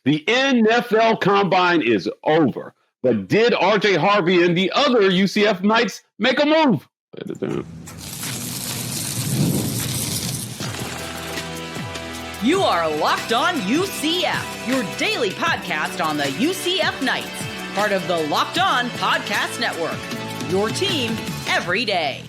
The NFL Combine is over. But did RJ Harvey and the other UCF Knights make a move? You are Locked On UCF, your daily podcast on the UCF Knights, part of the Locked On Podcast Network, your team every day.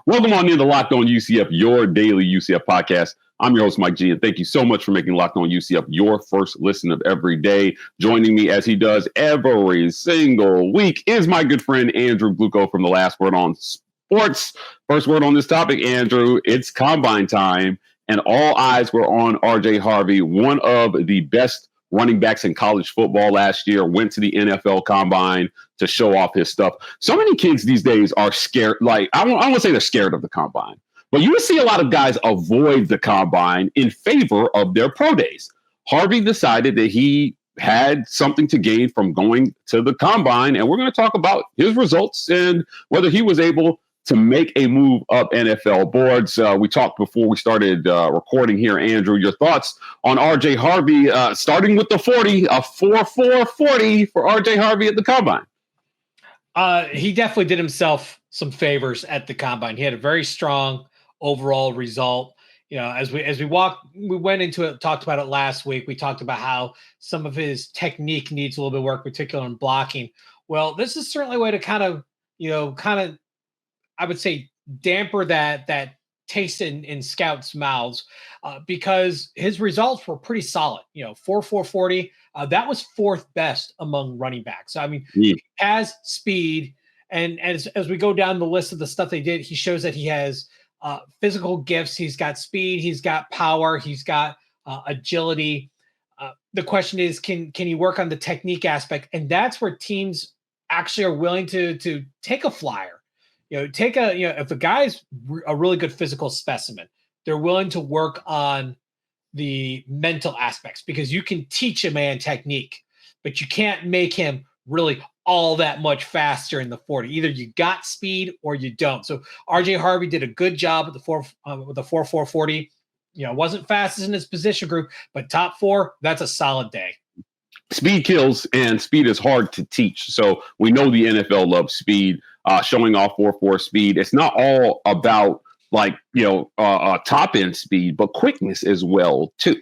Welcome on into Locked On UCF, your daily UCF podcast. I'm your host, Mike G, and thank you so much for making Locked On UCF your first listen of every day. Joining me as he does every single week is my good friend, Andrew Gluchov from The Last Word on Sports. First word on this topic, Andrew, it's Combine time, and all eyes were on RJ Harvey, one of the best running backs in college football last year, went to the NFL Combine to show off his stuff. So many kids these days are scared. Like, I don't want to say they're scared of the Combine, but you see a lot of guys avoid the Combine in favor of their pro days. Harvey decided that he had something to gain from going to the Combine, and we're going to talk about his results and whether he was able to make a move up NFL boards. We talked before we started recording here, Andrew, your thoughts on RJ Harvey, starting with the 40, a 4.4 40 for RJ Harvey at the Combine. He definitely did himself some favors at the Combine. He had a very strong overall result. You know, as we went into it, talked about it last week. We talked about how some of his technique needs a little bit of work, particularly in blocking. Well, this is certainly a way to kind of, I would say, damper that taste in scouts' mouths because his results were pretty solid. 4.4 40. That was fourth best among running backs. So, I mean, he has speed. And as we go down the list of the stuff they did, he shows that he has physical gifts. He's got speed. He's got power. He's got agility. The question is, can he work on the technique aspect? And that's where teams actually are willing to take a flyer. If a guy's a really good physical specimen, they're willing to work on the mental aspects because you can teach a man technique, but you can't make him really all that much faster in the 40. Either you got speed or you don't. So RJ Harvey did a good job with the 4.4 40. Wasn't fastest in his position group, but top four, that's a solid day. Speed kills, and speed is hard to teach. So we know the NFL loves speed, showing off 4.4 speed. It's not all about top end speed, but quickness as well too.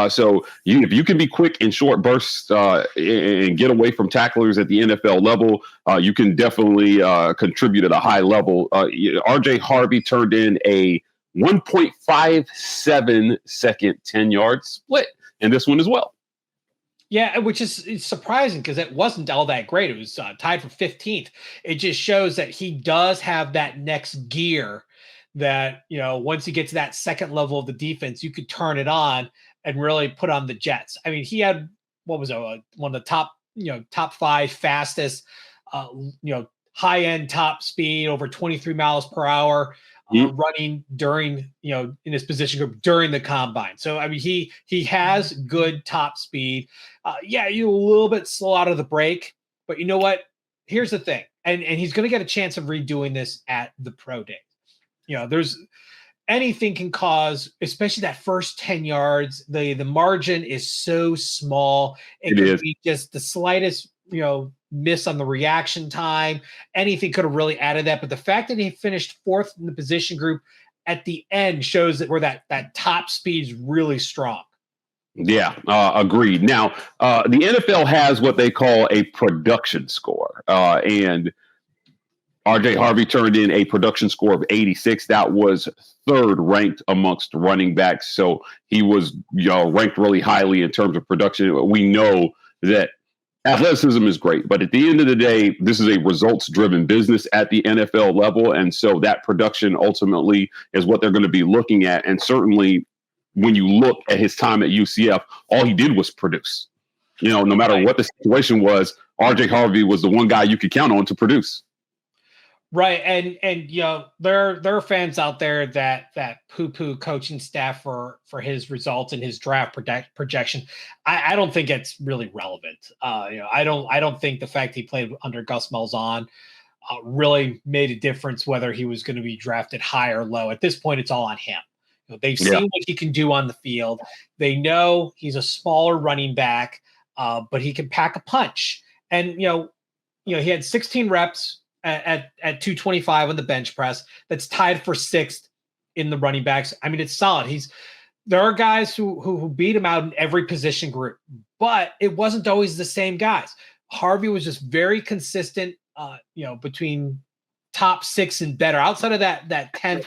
So if you can be quick in short bursts and get away from tacklers at the NFL level, you can definitely contribute at a high level. RJ Harvey turned in a 1.57 second 10-yard split in this one as well. Yeah, which is surprising because it wasn't all that great. It was tied for 15th. It just shows that he does have that next gear that, once you get to that second level of the defense, you could turn it on and really put on the jets. I mean, he had, one of the top five fastest, high-end top speed, over 23 miles per hour. Running during, in his position group during the Combine. So, I mean, he has good top speed. You're a little bit slow out of the break, but you know what? Here's the thing. And he's going to get a chance of redoing this at the pro day. There's anything can cause, especially that first 10 yards, the margin is so small. It could be just the slightest, miss on the reaction time. Anything could have really added that. But the fact that he finished fourth in the position group at the end shows that that top speed is really strong. Yeah, agreed. Now, the NFL has what they call a production score. And RJ Harvey turned in a production score of 86. That was third ranked amongst running backs. So he was ranked really highly in terms of production. We know that athleticism is great, but at the end of the day, this is a results-driven business at the NFL level, and so that production ultimately is what they're going to be looking at. And certainly, when you look at his time at UCF, all he did was produce. No matter what the situation was, RJ Harvey was the one guy you could count on to produce. Right, and there are fans out there that poo-poo coaching staff for his results and his draft projection. I don't think it's really relevant. I don't think the fact he played under Gus Malzahn really made a difference whether he was going to be drafted high or low. At this point, it's all on him. They've seen what he can do on the field. They know he's a smaller running back, but he can pack a punch. And he had 16 reps at 225 on the bench press. That's tied for 6th in the running backs. I mean, it's solid. There are guys who beat him out in every position group, but it wasn't always the same guys. Harvey was just very consistent, between top 6 and better. Outside of that 10,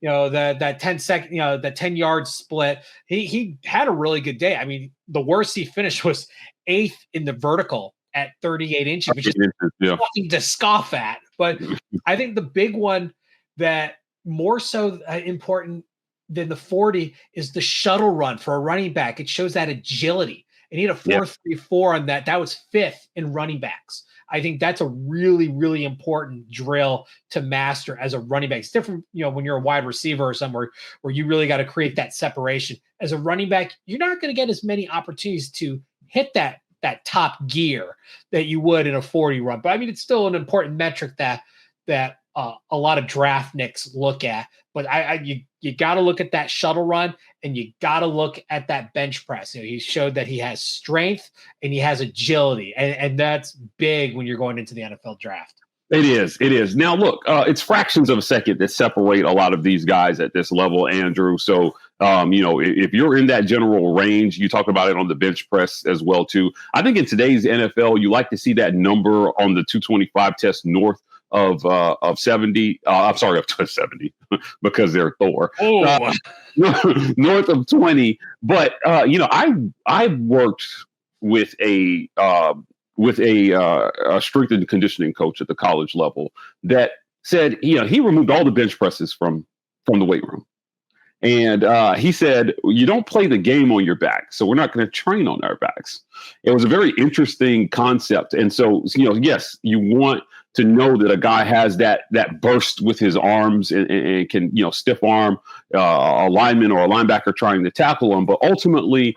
that 10-second, that 10-yard split, he had a really good day. I mean, the worst he finished was 8th in the vertical at 38 inches, which is nothing to scoff at. But I think the big one that more so important than the 40 is the shuttle run for a running back. It shows that agility. And he had a 4.34 on that. That was 5th in running backs. I think that's a really, really important drill to master as a running back. It's different, when you're a wide receiver or somewhere where you really got to create that separation. As a running back, you're not going to get as many opportunities to hit that top gear that you would in a 40 run. But I mean, it's still an important metric that a lot of draft nicks look at. But you got to look at that shuttle run, and you got to look at that bench press. He showed that he has strength and he has agility, and that's big when you're going into the NFL draft. It is. Now, look, it's fractions of a second that separate a lot of these guys at this level, Andrew. So, if you're in that general range, you talk about it on the bench press as well, too. I think in today's NFL, you like to see that number on the 225 test north of 70. I'm sorry, of 70 because they're Thor. North of 20. But I've worked with a strength and conditioning coach at the college level that said, he removed all the bench presses from the weight room. And he said, you don't play the game on your back, so we're not going to train on our backs. It was a very interesting concept. And so, yes, you want to know that a guy has that burst with his arms and can, stiff arm a lineman or a linebacker trying to tackle him. But ultimately,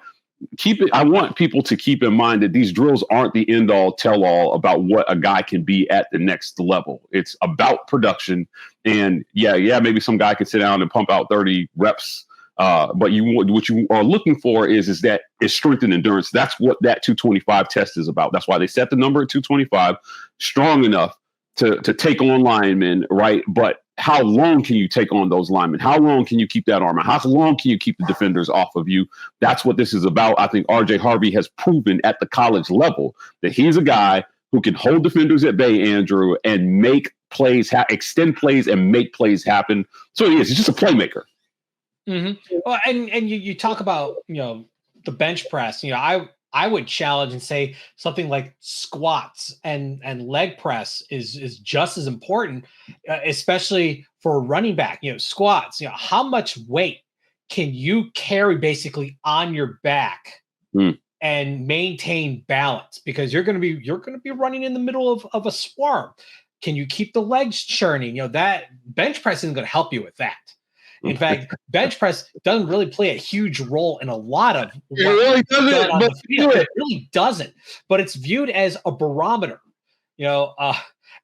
I want people to keep in mind that these drills aren't the end all tell all about what a guy can be at the next level. It's about production. And maybe some guy could sit down and pump out 30 reps. But what you are looking for is strength and endurance. That's what that 225 test is about. That's why they set the number at 225, strong enough to take on linemen, right? But how long can you take on those linemen? How long can you keep that armor? How long can you keep the defenders off of you? That's what this is about. I think RJ Harvey has proven at the college level that he's a guy who can hold defenders at bay, Andrew, and make plays, extend plays and make plays happen. So he's just a playmaker. Mm-hmm. Well, and you talk about, the bench press, I would challenge and say something like squats and leg press is just as important, especially for a running back. Squats, how much weight can you carry basically on your back and maintain balance? Because you're going to be running in the middle of a swarm. Can you keep the legs churning? That bench press isn't going to help you with that. In fact, bench press doesn't really play a huge role in a lot of what it really doesn't. But it's viewed as a barometer, and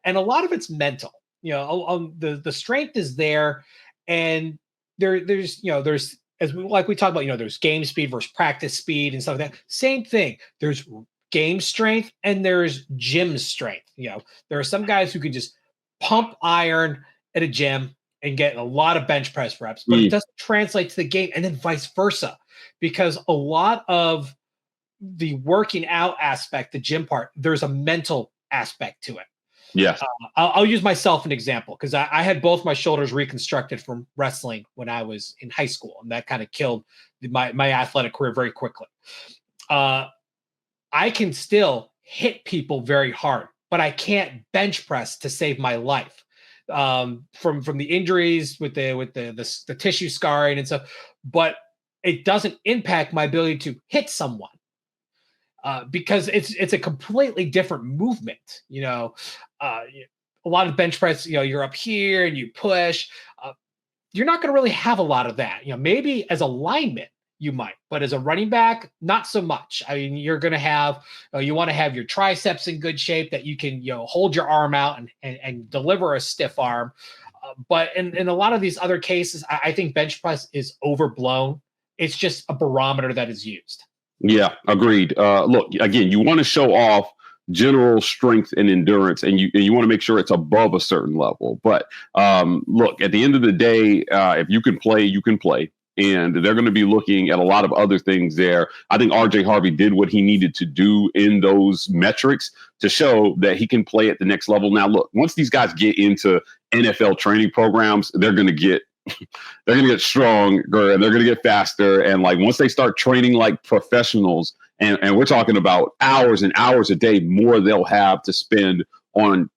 a lot of it's mental. The strength is there, and there's as we talk about, there's game speed versus practice speed and stuff like that. Same thing. There's game strength and there's gym strength. There are some guys who can just pump iron at a gym and get a lot of bench press reps, but it doesn't translate to the game, and then vice versa, because a lot of the working out aspect, the gym part, there's a mental aspect to it. Yes. I'll use myself an example, because I had both my shoulders reconstructed from wrestling when I was in high school, and that kind of killed my athletic career very quickly. I can still hit people very hard, but I can't bench press to save my life. From the injuries with the tissue scarring and stuff, but it doesn't impact my ability to hit someone because it's a completely different movement. A lot of bench press, you're up here and you push. You're not going to really have a lot of that. Maybe as a lineman you might, but as a running back, not so much. I mean, you're going to have, you want to have your triceps in good shape that you can, hold your arm out and deliver a stiff arm. But in a lot of these other cases, I think bench press is overblown. It's just a barometer that is used. Yeah, agreed. Look, again, you want to show off general strength and endurance, and you want to make sure it's above a certain level. But look, at the end of the day, if you can play, you can play. And they're going to be looking at a lot of other things there. I think RJ Harvey did what he needed to do in those metrics to show that he can play at the next level. Now, look, once these guys get into NFL training programs, they're going to get stronger and they're going to get faster. And like once they start training like professionals, and we're talking about hours and hours a day more they'll have to spend on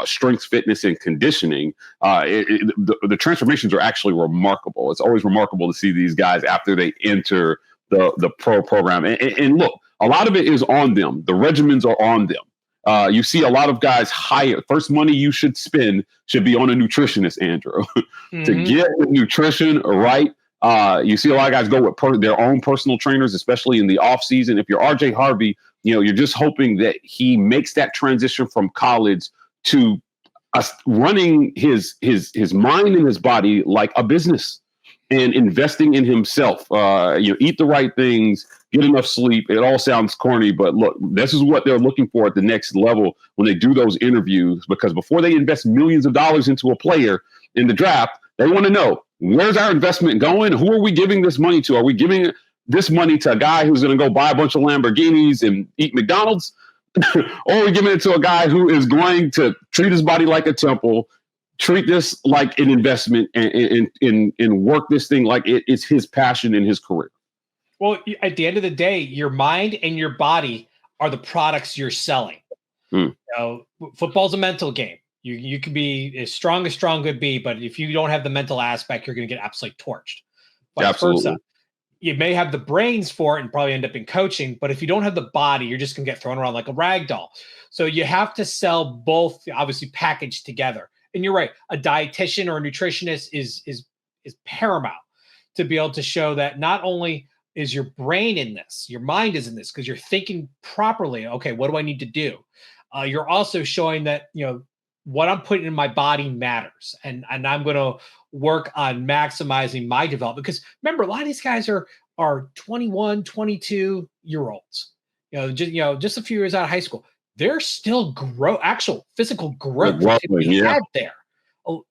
strength, fitness, and conditioning. The transformations are actually remarkable. It's always remarkable to see these guys after they enter the pro program. And look, a lot of it is on them. The regimens are on them. You see a lot of guys hire. First money you should spend should be on a nutritionist, Andrew, to get the nutrition right. You see a lot of guys go with their own personal trainers, especially in the off season. If you're RJ Harvey, you're just hoping that he makes that transition from college to running his mind and his body like a business and investing in himself. Eat the right things, get enough sleep. It all sounds corny, but look, this is what they're looking for at the next level when they do those interviews, because before they invest millions of dollars into a player in the draft, they want to know, where's our investment going? Who are we giving this money to? Are we giving this money to a guy who's going to go buy a bunch of Lamborghinis and eat McDonald's? Or are we giving it to a guy who is going to treat his body like a temple, treat this like an investment, and work this thing like it's his passion in his career? Well, at the end of the day, your mind and your body are the products you're selling. Football's a mental game. You can be as strong could be, but if you don't have the mental aspect, you're going to get absolutely torched. Absolutely. You may have the brains for it and probably end up in coaching, but if you don't have the body, you're just going to get thrown around like a rag doll. So you have to sell both, obviously packaged together. And you're right, a dietitian or a nutritionist is paramount to be able to show that not only is your brain in this, your mind is in this, because you're thinking properly. Okay, what do I need to do? You're also showing that, what I'm putting in my body matters. And I'm going to work on maximizing my development. Because remember, a lot of these guys are 21, 22-year-olds, just a few years out of high school. They're still actual physical growth had there.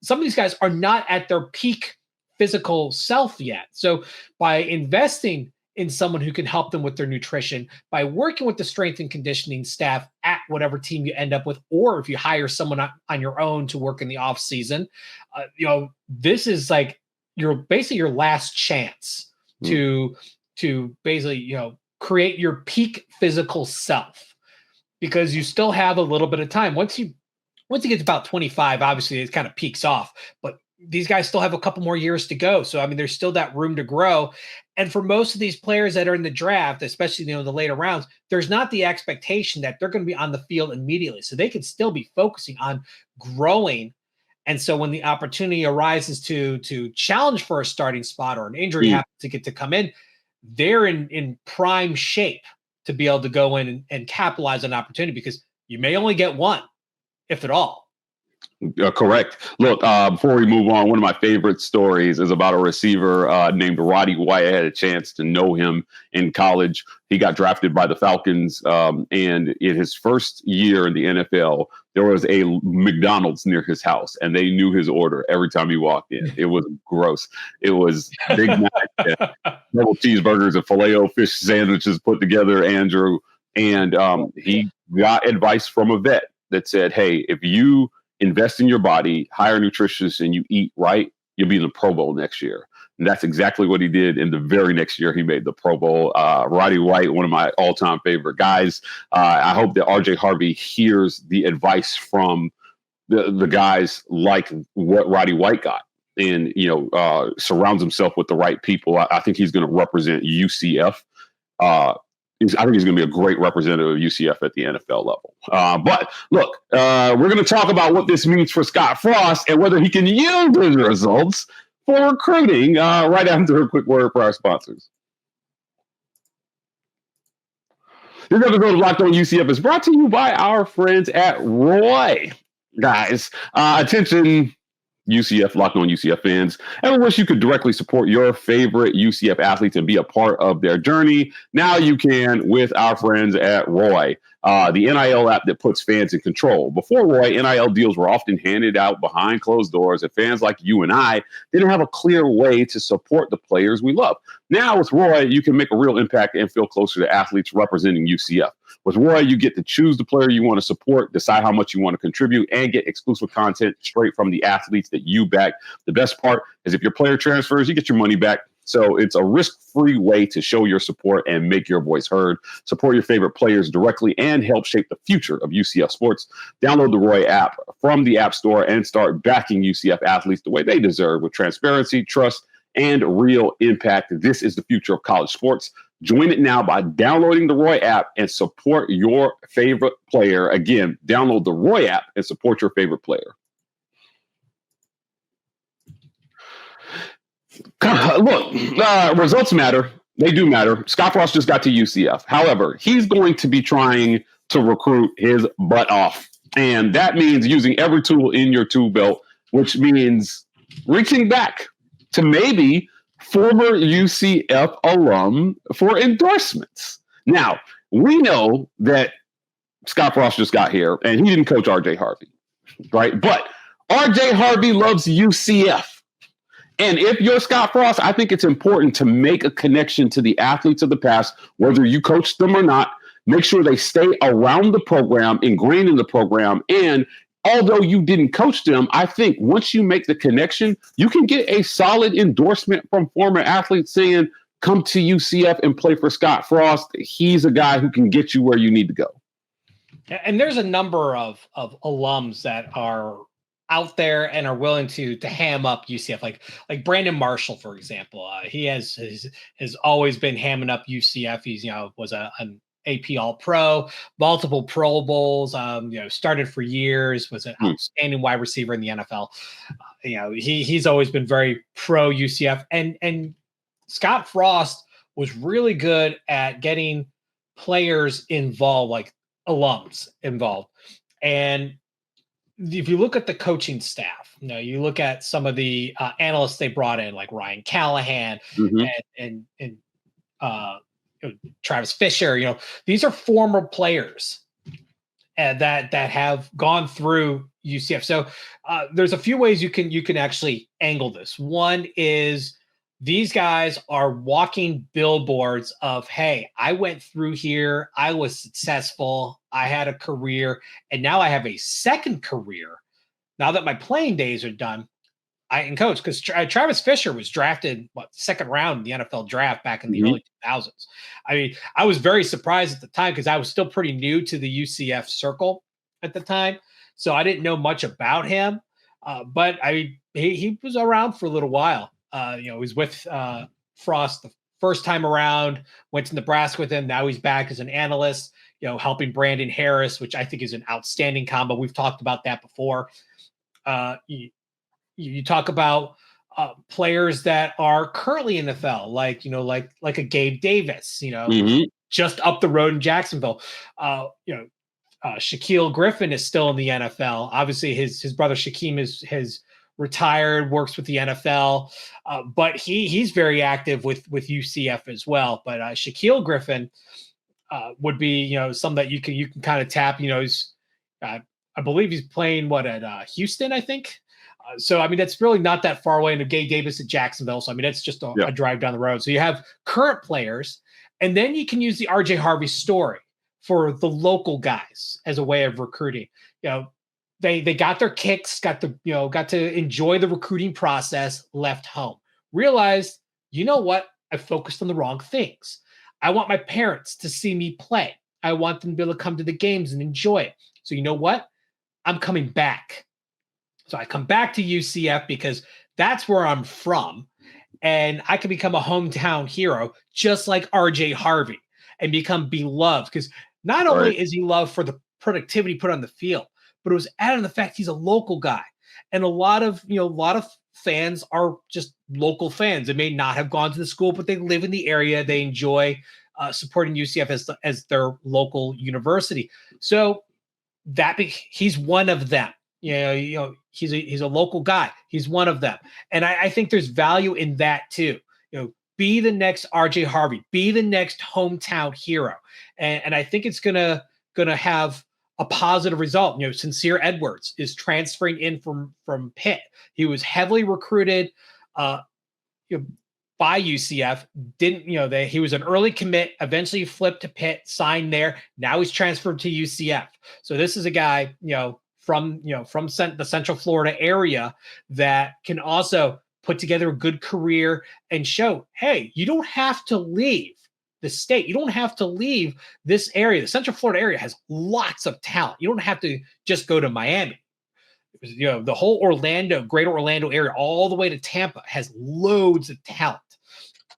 Some of these guys are not at their peak physical self yet. So by investing in someone who can help them with their nutrition, by working with the strength and conditioning staff at whatever team you end up with, or if you hire someone on your own to work in the off season, this is like your last chance to basically, create your peak physical self, because you still have a little bit of time. Once you get to about 25, obviously it kind of peaks off, but these guys still have a couple more years to go. So, there's still that room to grow. And for most of these players that are in the draft, especially, the later rounds, there's not the expectation that they're going to be on the field immediately. So they can still be focusing on growing. And so when the opportunity arises to challenge for a starting spot or an injury happens to get to come in, they're in prime shape to be able to go in and capitalize on opportunity, because you may only get one, if at all. Correct. Look, before we move on, one of my favorite stories is about a receiver named Roddy White. I had a chance to know him in college. He got drafted by the Falcons, and in his first year in the NFL, there was a McDonald's near his house, and they knew his order every time he walked in. It was gross. It was Big Mac, double cheeseburgers, and Filet-O-Fish sandwiches put together, Andrew. And he got advice from a vet that said, hey, if you invest in your body, hire a nutritionist, and you eat right, you'll be in the Pro Bowl next year. And that's exactly what he did. In the very next year, he made the Pro Bowl. Roddy White, one of my all-time favorite guys. I hope that RJ Harvey hears the advice from the guys like what Roddy White got, and surrounds himself with the right people. I think he's going to represent UCF. I think he's going to be a great representative of UCF at the NFL level. But look, we're going to talk about what this means for Scott Frost and whether he can yield his results for recruiting right after a quick word for our sponsors. This episode of Locked On UCF is brought to you by our friends at Rhule. Guys, attention, UCF, Locked On UCF fans. Ever wish you could directly support your favorite UCF athletes and be a part of their journey? Now you can with our friends at Roy, the NIL app that puts fans in control. Before Roy, NIL deals were often handed out behind closed doors, and fans like you and I didn't have a clear way to support the players we love. Now with Roy, you can make a real impact and feel closer to athletes representing UCF. With Roy, you get to choose the player you want to support, decide how much you want to contribute, and get exclusive content straight from the athletes that you back. The best part is if your player transfers, you get your money back. So it's a risk-free way to show your support and make your voice heard. Support your favorite players directly and help shape the future of UCF sports. Download the Roy app from the App Store and start backing UCF athletes the way they deserve with transparency, trust, and real impact. This is the future of college sports. Join it now by downloading the Roy app and support your favorite player. Again, download the Roy app and support your favorite player. Look, results matter. They do matter. Scott Frost just got to UCF. However, he's going to be trying to recruit his butt off. And that means using every tool in your tool belt, which means reaching back to maybe former UCF alum for endorsements. Now, we know that Scott Frost just got here and he didn't coach RJ Harvey, right? But RJ Harvey loves UCF. And if you're Scott Frost, I think it's important to make a connection to the athletes of the past, whether you coach them or not. Make sure they stay around the program, ingrained in the program. And although you didn't coach them, I think once you make the connection, you can get a solid endorsement from former athletes saying, come to UCF and play for Scott Frost. He's a guy who can get you where you need to go. And there's a number of alums that are out there and are willing to ham up UCF, like Brandon Marshall, for example. He has always been hamming up UCF. He's was an AP All-Pro, multiple Pro Bowls. Started for years, was an outstanding wide receiver in the NFL. He's always been very pro UCF, and Scott Frost was really good at getting players involved, like alums involved, and if you look at the coaching staff, you look at some of the analysts they brought in, like Ryan Callahan and Travis Fisher. These are former players that have gone through UCF. So there's a few ways you can actually angle this. One is these guys are walking billboards of, hey, I went through here, I was successful, I had a career, and now I have a second career. Now that my playing days are done, I can coach. Because Travis Fisher was drafted, second round in the NFL draft back in the early 2000s. I mean, I was very surprised at the time because I was still pretty new to the UCF circle at the time. So I didn't know much about him. But he was around for a little while. He was with Frost the first time around, went to Nebraska with him. Now he's back as an analyst, helping Brandon Harris, which I think is an outstanding combo. We've talked about that before. You talk about players that are currently in the NFL, like a Gabe Davis, just up the road in Jacksonville. Shaquille Griffin is still in the NFL. Obviously, his brother Shaquem has retired, works with the NFL, but he's very active with UCF as well. But Shaquille Griffin would be some that you can kind of tap. I believe he's playing at Houston, I think. So I mean that's really not that far away. And Gabe Davis at Jacksonville. So I mean that's just a drive down the road. So you have current players, and then you can use the RJ Harvey story for the local guys as a way of recruiting. They got their kicks, got to enjoy the recruiting process, left home, realized, what? I focused on the wrong things. I want my parents to see me play. I want them to be able to come to the games and enjoy it. So you know what? I'm coming back. So I come back to UCF because that's where I'm from. And I can become a hometown hero, just like RJ Harvey, and become beloved. Because not only is he loved for the productivity put on the field, but it was added on the fact he's a local guy. And a lot of fans are just local fans. They may not have gone to the school, but they live in the area. They enjoy supporting UCF as their local university. So he's one of them. he's a local guy. He's one of them. And I think there's value in that too. Be the next RJ Harvey, be the next hometown hero. And I think it's gonna have a positive result. Sincere Edwards is transferring in from Pitt. He was heavily recruited by UCF. He was an early commit, eventually flipped to Pitt, signed there. Now he's transferred to UCF. So this is a guy, from the Central Florida area that can also put together a good career and show, hey, you don't have to leave the state. You don't have to leave this area. The Central Florida area has lots of talent. You don't have to just go to Miami. The whole greater Orlando area, all the way to Tampa, has loads of talent.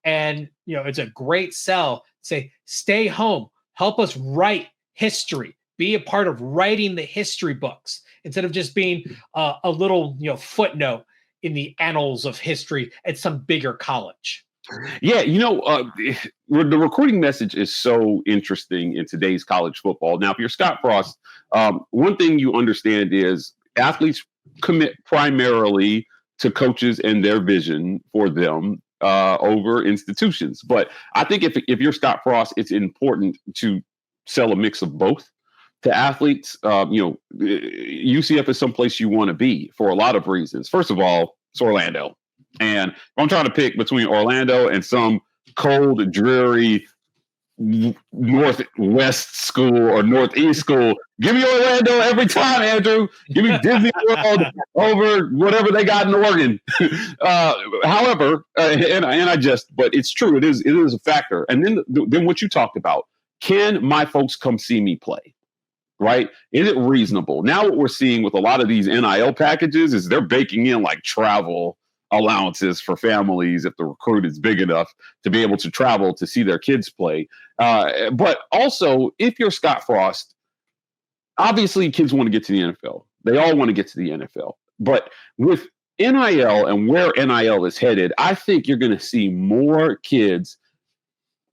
And, it's a great sell. Say, stay home, help us write history, be a part of writing the history books instead of just being a little, footnote in the annals of history at some bigger college. Yeah, the recruiting message is so interesting in today's college football. Now, if you're Scott Frost, one thing you understand is athletes commit primarily to coaches and their vision for them over institutions. But I think if you're Scott Frost, it's important to sell a mix of both to athletes. UCF is someplace you want to be for a lot of reasons. First of all, it's Orlando. And I'm trying to pick between Orlando and some cold, dreary Northwest school or Northeast school. Give me Orlando every time, Andrew. Give me Disney World over whatever they got in Oregon. However, but it's true. It is a factor. And then what you talked about, can my folks come see me play? Right? Is it reasonable? Now what we're seeing with a lot of these NIL packages is they're baking in like travel allowances for families if the recruit is big enough to be able to travel to see their kids play. But also, if you're Scott Frost, obviously kids want to get to the NFL. They all want to get to the NFL. But with NIL and where NIL is headed, I think you're going to see more kids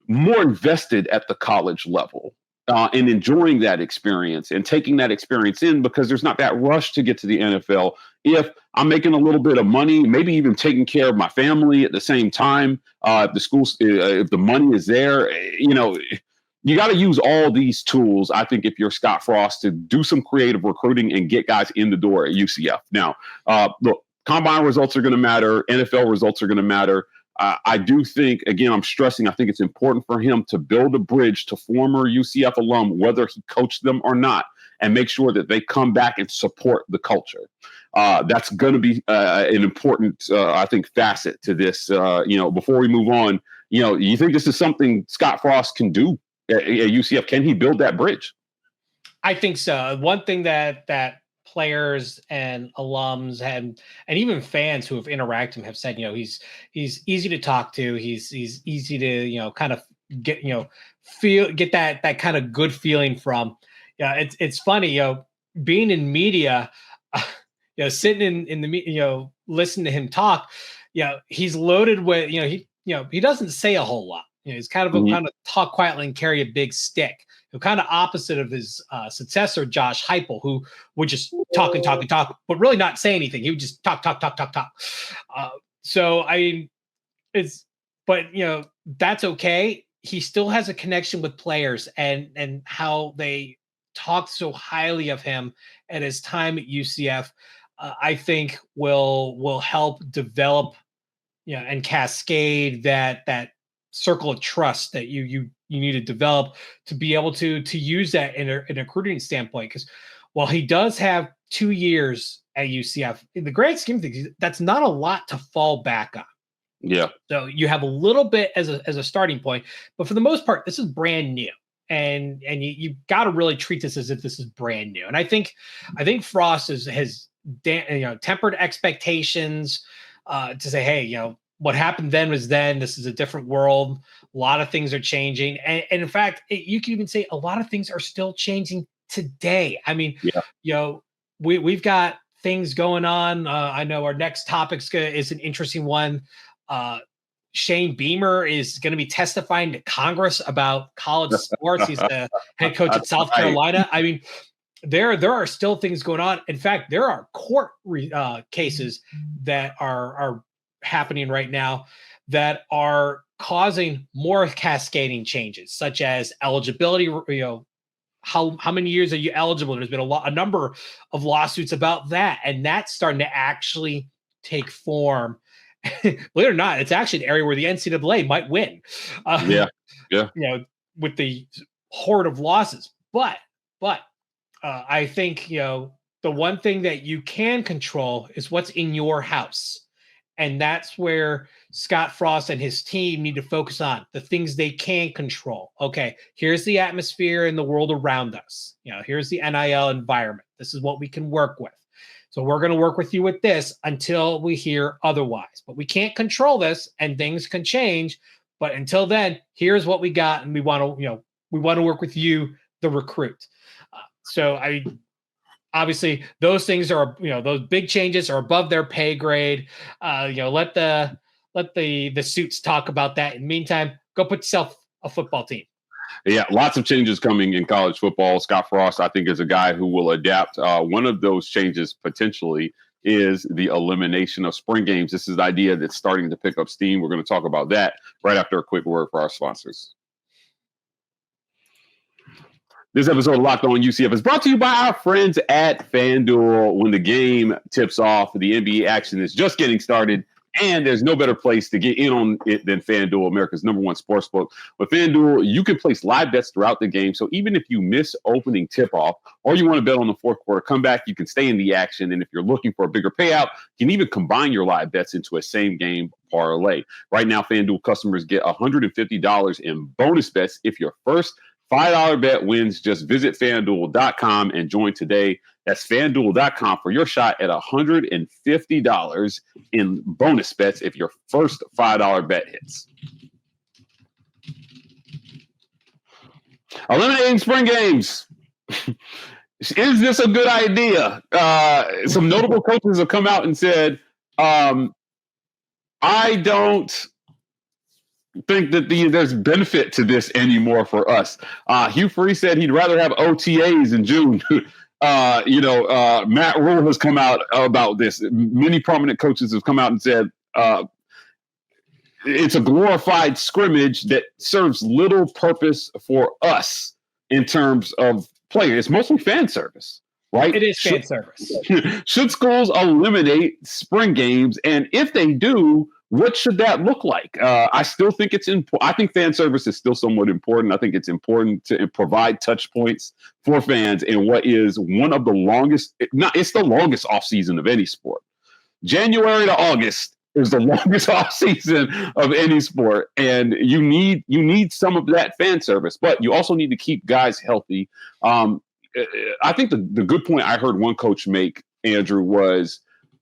more invested at the college level. And enjoying that experience and taking that experience in, because there's not that rush to get to the NFL. If I'm making a little bit of money, maybe even taking care of my family at the same time, if the money is there, you got to use all these tools. I think if you're Scott Frost, to do some creative recruiting and get guys in the door at UCF. Now, look, combine results are going to matter. NFL results are going to matter. I do think, again, I think it's important for him to build a bridge to former UCF alum, whether he coached them or not, and make sure that they come back and support the culture. That's going to be an important, I think, facet to this. Before we move on, you think this is something Scott Frost can do at UCF? Can he build that bridge? I think so. One thing that players and alums and even fans who have interacted with him have said, he's easy to talk to. He's easy to, kind of get that kind of good feeling from. Yeah. It's funny, being in media, sitting in the, listening to him talk, he's loaded with, he doesn't say a whole lot. He's kind of kind of talk quietly and carry a big stick. Kind of opposite of his successor, Josh Heupel, who would just talk, but really not say anything. He would just talk. So I mean, that's okay. He still has a connection with players and how they talk so highly of him at his time at UCF. I think will help develop, and cascade that circle of trust that you need to develop to be able to use that in a recruiting standpoint. Because while he does have 2 years at UCF, in the grand scheme of things, that's not a lot to fall back on. Yeah. So you have a little bit as a starting point, but for the most part, this is brand new. And you got to really treat this as if this is brand new. And I think Frost has tempered expectations to say, hey, what happened then was then. This is a different world. A lot of things are changing. And in fact, you can even say a lot of things are still changing today. I mean, we've got things going on. I know our next topic is an interesting one. Shane Beamer is going to be testifying to Congress about college sports. He's the head coach at South Carolina. I mean, there are still things going on. In fact, there are court cases that are happening right now that are causing more cascading changes, such as eligibility. How many years are you eligible? There's been a number of lawsuits about that, and that's starting to actually take form. Believe it or not, it's actually an area where the NCAA might win. Yeah. With the horde of losses, but I think the one thing that you can control is what's in your house, and that's where Scott Frost and his team need to focus on the things they can control. Okay, here's the atmosphere in the world around us. Here's the NIL environment. This is what we can work with. So we're going to work with you with this until we hear otherwise. But we can't control this, and things can change. But until then, here's what we got, and we want to work with you, the recruit. Obviously those things are, those big changes are above their pay grade. Let the suits talk about that. In the meantime, go put yourself a football team. Yeah, lots of changes coming in college football. Scott Frost, I think, is a guy who will adapt. One of those changes potentially is the elimination of spring games. This is the idea that's starting to pick up steam. We're going to talk about that right after a quick word for our sponsors. This episode of Locked On UCF is brought to you by our friends at FanDuel. When the game tips off, the NBA action is just getting started, and there's no better place to get in on it than FanDuel, America's #1 sportsbook. With FanDuel, you can place live bets throughout the game, so even if you miss opening tip-off or you want to bet on the fourth quarter comeback, you can stay in the action. And if you're looking for a bigger payout, you can even combine your live bets into a same-game parlay. Right now, FanDuel customers get $150 in bonus bets if your first $5 bet wins. Just visit FanDuel.com and join today. That's FanDuel.com for your shot at $150 in bonus bets if your first $5 bet hits. Eliminating spring games. Is this a good idea? Some notable coaches have come out and said, I don't think that there's benefit to this anymore for us. Hugh Freeze said he'd rather have OTAs in June. Matt Rhule has come out about this. Many prominent coaches have come out and said it's a glorified scrimmage that serves little purpose for us in terms of playing. It's mostly fan service, right? It is fan service. Should schools eliminate spring games? And if they do, what should that look like? I still think it's important. I think fan service is still somewhat important. I think it's important to provide touch points for fans in what is one of the longest, it's the longest offseason of any sport. January to August is the longest offseason of any sport. And you need some of that fan service, but you also need to keep guys healthy. I think the good point I heard one coach make, Andrew, was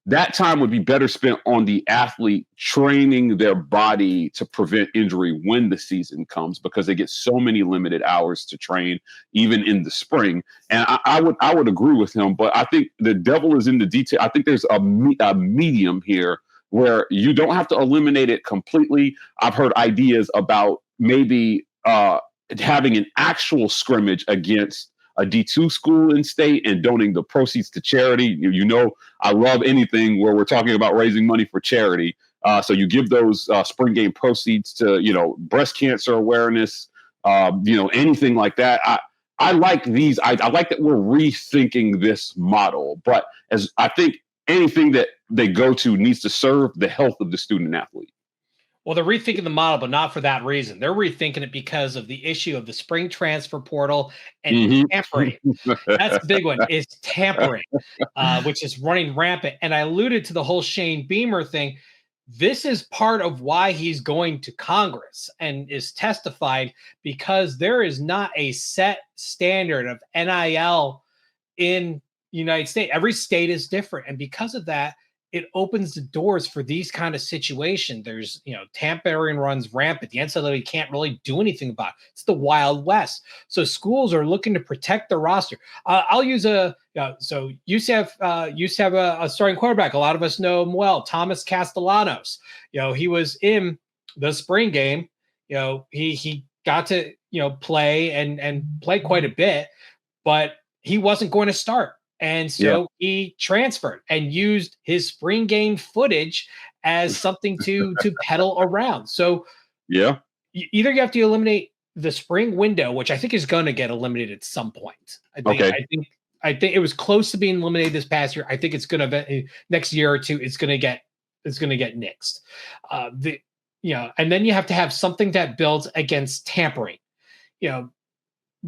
that time would be better spent on the athlete training their body to prevent injury when the season comes, because they get so many limited hours to train, even in the spring. And I would agree with him, but I think the devil is in the detail. I think there's a medium here where you don't have to eliminate it completely. I've heard ideas about maybe having an actual scrimmage against a D2 school in state and donating the proceeds to charity. I love anything where we're talking about raising money for charity. So you give those spring game proceeds to, breast cancer awareness, anything like that. I like these. I like that we're rethinking this model, but as I think anything that they go to needs to serve the health of the student athlete. Well, they're rethinking the model, but not for that reason. They're rethinking it because of the issue of the spring transfer portal and tampering. That's the big one, is tampering, which is running rampant. And I alluded to the whole Shane Beamer thing. This is part of why he's going to Congress and is testified, because there is not a set standard of NIL in the United States. Every state is different. And because of that, it opens the doors for these kind of situations. There's, tampering runs rampant. The NCAA can't really do anything about it. It's the Wild West. So schools are looking to protect the roster. I'll use so UCF used to have a starting quarterback. A lot of us know him well, Thomas Castellanos. He was in the spring game. He got to, play and play quite a bit, but he wasn't going to start. And so he transferred and used his spring game footage as something to peddle around. So either you have to eliminate the spring window, which I think is going to get eliminated at some point. I think it was close to being eliminated this past year. I think it's going to next year or two. It's going to get nixed. And then you have to have something that builds against tampering.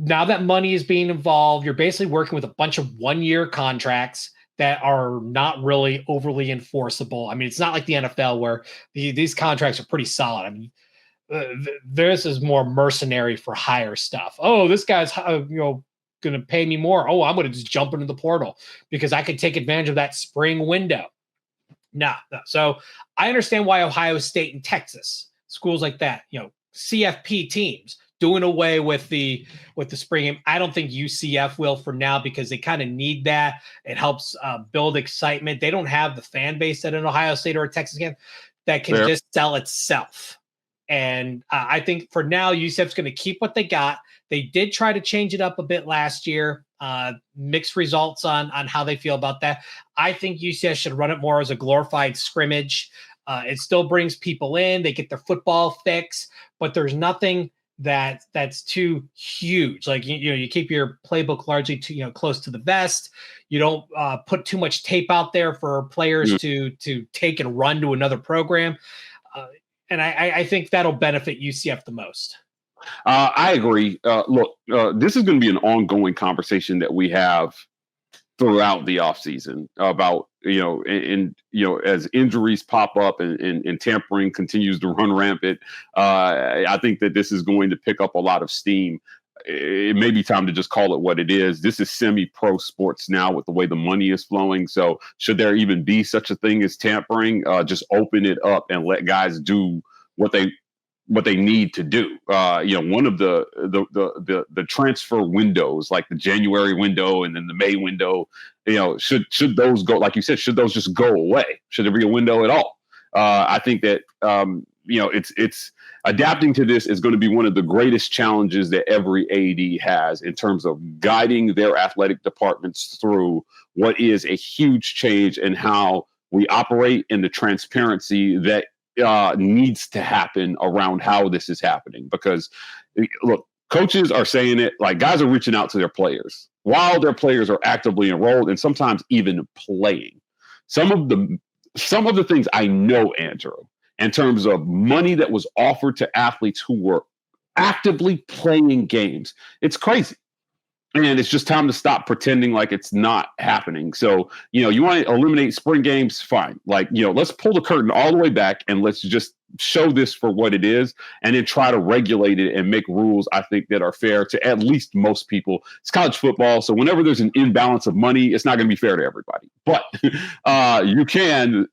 Now that money is being involved, you're basically working with a bunch of 1-year contracts that are not really overly enforceable. I mean, it's not like the NFL where these contracts are pretty solid. I mean, this is more mercenary for hire stuff. Oh, this guy's going to pay me more. Oh, I'm going to just jump into the portal because I could take advantage of that spring window. No. So I understand why Ohio State and Texas, schools like that, CFP teams doing away with the spring game. I don't think UCF will for now because they kind of need that. It helps build excitement. They don't have the fan base that an Ohio State or a Texas can that can just sell itself. And I think for now, UCF's going to keep what they got. They did try to change it up a bit last year. Mixed results on how they feel about that. I think UCF should run it more as a glorified scrimmage. It still brings people in. They get their football fix, but there's nothing that's too huge. Like, you keep your playbook largely to, close to the vest. You don't put too much tape out there for players to take and run to another program. And I think that'll benefit UCF the most. I agree. Look, this is going to be an ongoing conversation that we have throughout the offseason about, as injuries pop up and tampering continues to run rampant. I think that this is going to pick up a lot of steam. It may be time to just call it what it is. This is semi-pro sports now with the way the money is flowing. So should there even be such a thing as tampering, just open it up and let guys do what they need to do. One of the transfer windows, like the January window and then the May window, should those go, like you said, should those just go away? Should there be a window at all? I think that, it's adapting to this is going to be one of the greatest challenges that every AD has in terms of guiding their athletic departments through what is a huge change in how we operate and the transparency that needs to happen around how this is happening. Because look, coaches are saying it, like guys are reaching out to their players while their players are actively enrolled and sometimes even playing. Some of the things I know, Andrew, in terms of money that was offered to athletes who were actively playing games, it's crazy. And it's just time to stop pretending like it's not happening. So, you want to eliminate spring games, fine. Like, let's pull the curtain all the way back and let's just show this for what it is and then try to regulate it and make rules, I think, that are fair to at least most people. It's college football. So whenever there's an imbalance of money, it's not going to be fair to everybody. But you can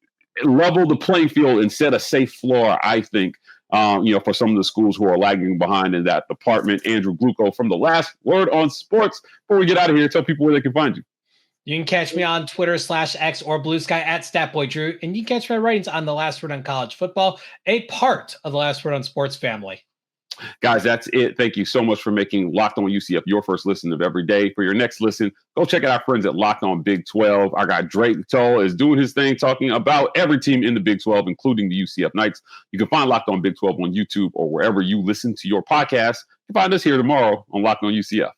level the playing field and set a safe floor, I think, for some of the schools who are lagging behind in that department. Andrew Gluchov from The Last Word on Sports. Before we get out of here, tell people where they can find you. You can catch me on Twitter /X or Blue Sky at StatBoyDrew. And you can catch my writings on The Last Word on College Football, a part of The Last Word on Sports family. Guys, that's it. Thank you so much for making Locked On UCF your first listen of every day. For your next listen, go check out our friends at Locked On Big 12. Our guy Drake Toll is doing his thing, talking about every team in the Big 12, including the UCF Knights. You can find Locked On Big 12 on YouTube or wherever you listen to your podcast. You can find us here tomorrow on Locked On UCF.